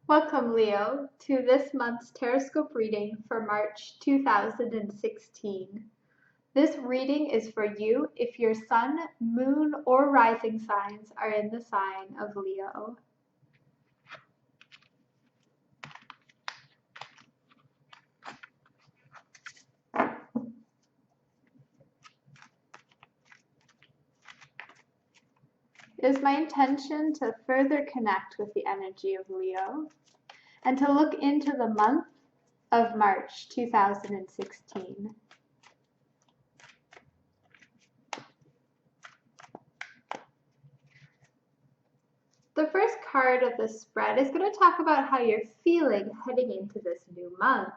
Welcome, Leo, to this month's Tarotscope reading for March 2016. This reading is for you if your sun, moon, or rising signs are in the sign of Leo. It is my intention to further connect with the energy of Leo and to look into the month of March 2016. The first card of the spread is going to talk about how you're feeling heading into this new month.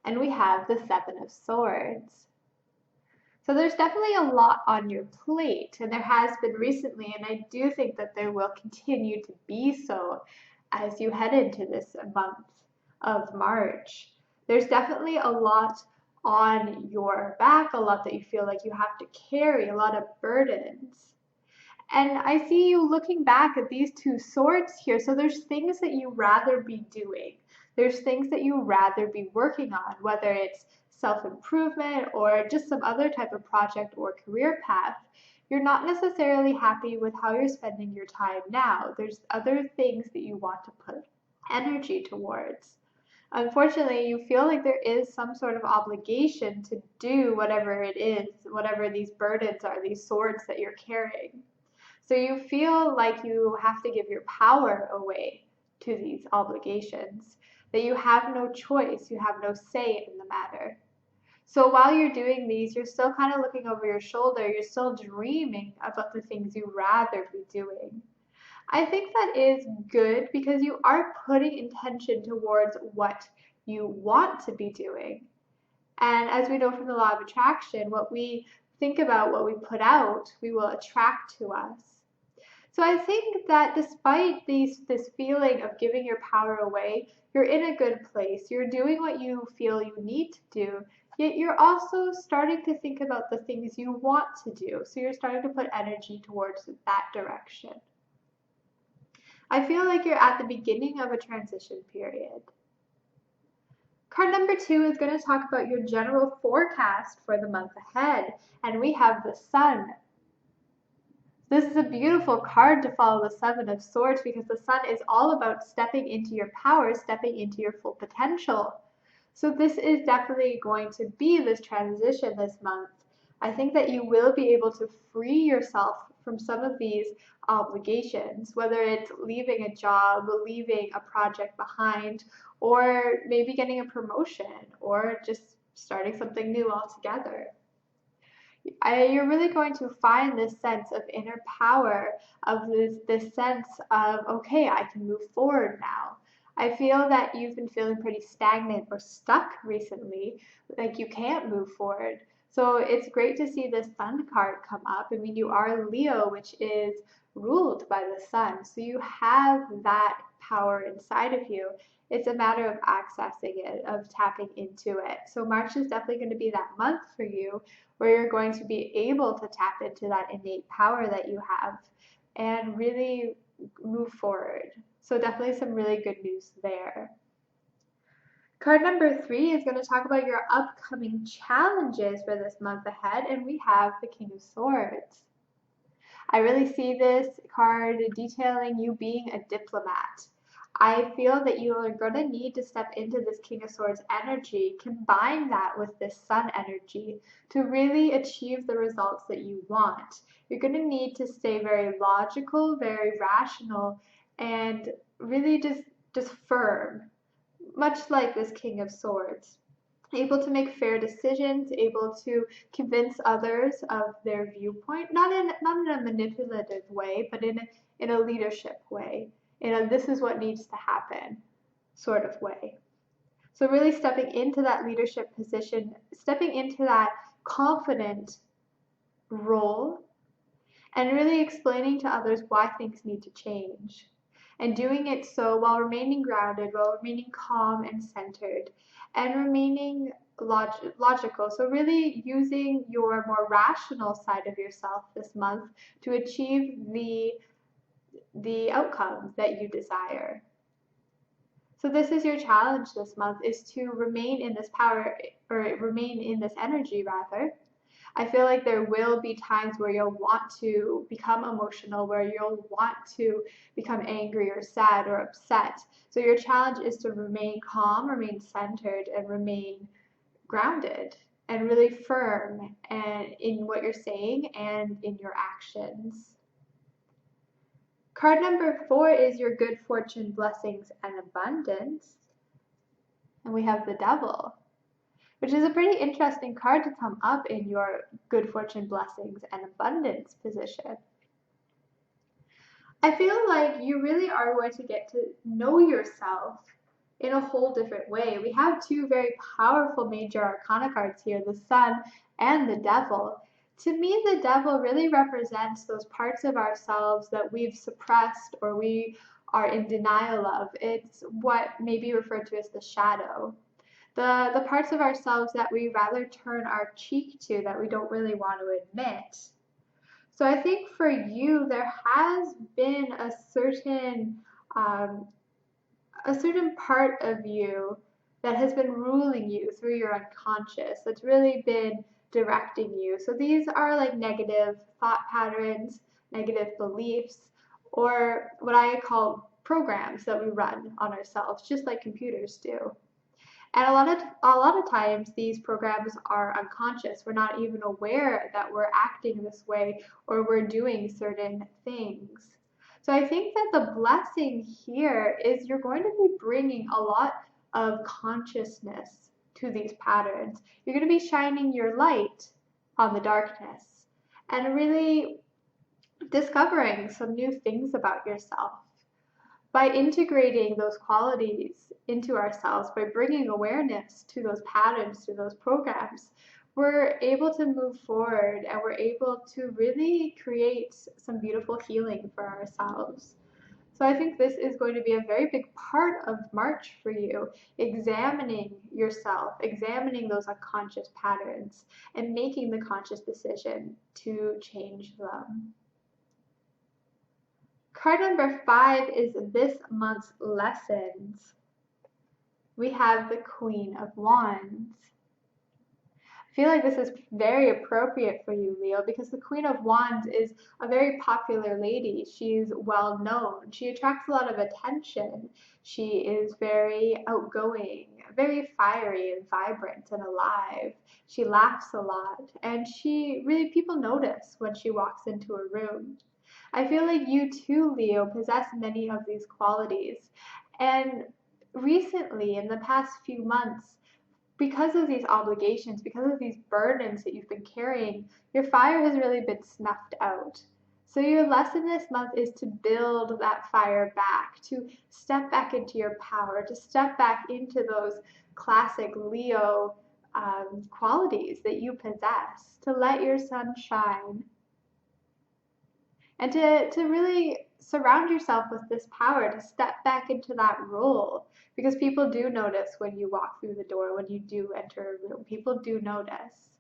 And we have the Seven of Swords. So there's definitely a lot on your plate, and there has been recently, and I do think that there will continue to be so as you head into this month of March. There's definitely a lot on your back, a lot that you feel like you have to carry, a lot of burdens. And I see you looking back at these two swords here. So there's things that you rather be doing. There's things that you rather be working on, whether it's self-improvement or just some other type of project or career path. You're not necessarily happy with how you're spending your time now. There's other things that you want to put energy towards. Unfortunately, you feel like there is some sort of obligation to do whatever it is, whatever these burdens are, these swords that you're carrying. So you feel like you have to give your power away to these obligations, that you have no choice, you have no say in the matter. So while you're doing these, you're still kind of looking over your shoulder, you're still dreaming about the things you'd rather be doing. I think that is good because you are putting intention towards what you want to be doing. And as we know from the law of attraction, what we think about, what we put out, we will attract to us. So I think that despite this feeling of giving your power away, you're in a good place. You're doing what you feel you need to do, yet you're also starting to think about the things you want to do. So you're starting to put energy towards that direction. I feel like you're at the beginning of a transition period. Card number 2 is going to talk about your general forecast for the month ahead, and we have the Sun. This is a beautiful card to follow the Seven of Swords because the Sun is all about stepping into your power, stepping into your full potential. So this is definitely going to be this transition this month. I think that you will be able to free yourself from some of these obligations, whether it's leaving a job, leaving a project behind, or maybe getting a promotion, or just starting something new altogether. You're really going to find this sense of inner power, of this sense of, okay, I can move forward now. I feel that you've been feeling pretty stagnant or stuck recently, like you can't move forward. So it's great to see this Sun card come up. I mean, you are Leo, which is ruled by the Sun. So you have that power inside of you. It's a matter of accessing it, of tapping into it. So March is definitely going to be that month for you where you're going to be able to tap into that innate power that you have and really move forward. So definitely some really good news there. Card number 3 is going to talk about your upcoming challenges for this month ahead, and we have the King of Swords. I really see this card detailing you being a diplomat. I feel that you are going to need to step into this King of Swords energy, combine that with this Sun energy to really achieve the results that you want. You're going to need to stay very logical, very rational, and really just firm, much like this King of Swords. Able to make fair decisions, able to convince others of their viewpoint, not in a manipulative way, but in a leadership way, in a this is what needs to happen sort of way. So really stepping into that leadership position, stepping into that confident role, and really explaining to others why things need to change. And doing it so while remaining grounded, while remaining calm and centered, and remaining logical. So really using your more rational side of yourself this month to achieve the outcomes that you desire. So this is your challenge this month, is to remain in this power, or remain in this energy rather. I feel like there will be times where you'll want to become emotional, where you'll want to become angry or sad or upset. So your challenge is to remain calm, remain centered, and remain grounded and really firm and in what you're saying and in your actions. Card number 4 is your good fortune, blessings, and abundance. And we have the Devil, which is a pretty interesting card to come up in your good fortune, blessings, and abundance position. I feel like you really are going to get to know yourself in a whole different way. We have two very powerful major arcana cards here, the Sun and the Devil. To me, the Devil really represents those parts of ourselves that we've suppressed or we are in denial of. It's what may be referred to as the shadow. The parts of ourselves that we rather turn our cheek to, that we don't really want to admit. So I think for you, there has been a certain part of you that has been ruling you through your unconscious, that's really been directing you. So these are like negative thought patterns, negative beliefs, or what I call programs that we run on ourselves, just like computers do. And a lot of times these programs are unconscious. We're not even aware that we're acting this way or we're doing certain things. So I think that the blessing here is you're going to be bringing a lot of consciousness to these patterns. You're going to be shining your light on the darkness and really discovering some new things about yourself. By integrating those qualities into ourselves, by bringing awareness to those patterns, to those programs, we're able to move forward and we're able to really create some beautiful healing for ourselves. So I think this is going to be a very big part of March for you, examining yourself, examining those unconscious patterns, and making the conscious decision to change them. Card number 5 is this month's lessons. We have the Queen of Wands. I feel like this is very appropriate for you, Leo, because the Queen of Wands is a very popular lady. She's well known. She attracts a lot of attention. She is very outgoing, very fiery and vibrant and alive. She laughs a lot, and people notice when she walks into a room. I feel like you too, Leo, possess many of these qualities. And recently, in the past few months, because of these obligations, because of these burdens that you've been carrying, your fire has really been snuffed out. So your lesson this month is to build that fire back, to step back into your power, to step back into those classic Leo qualities that you possess, to let your sun shine. And to really surround yourself with this power, to step back into that role. Because people do notice when you walk through the door, when you do enter a room. People do notice.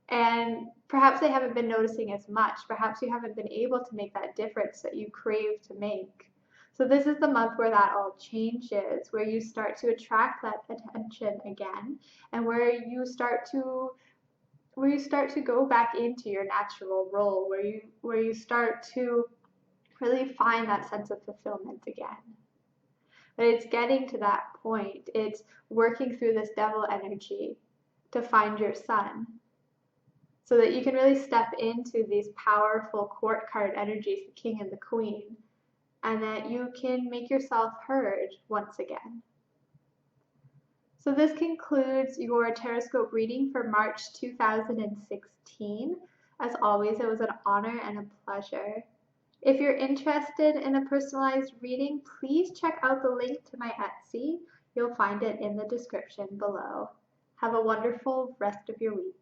And perhaps they haven't been noticing as much. Perhaps you haven't been able to make that difference that you crave to make. So this is the month where that all changes, where you start to attract that attention again, and where you start to go back into your natural role, where you start to really find that sense of fulfillment again. But it's getting to that point. It's working through this devil energy to find your sun, so that you can really step into these powerful court card energies, the king and the queen, and that you can make yourself heard once again. So this concludes your Tarotscope reading for March 2016. As always, it was an honor and a pleasure. If you're interested in a personalized reading, please check out the link to my Etsy. You'll find it in the description below. Have a wonderful rest of your week.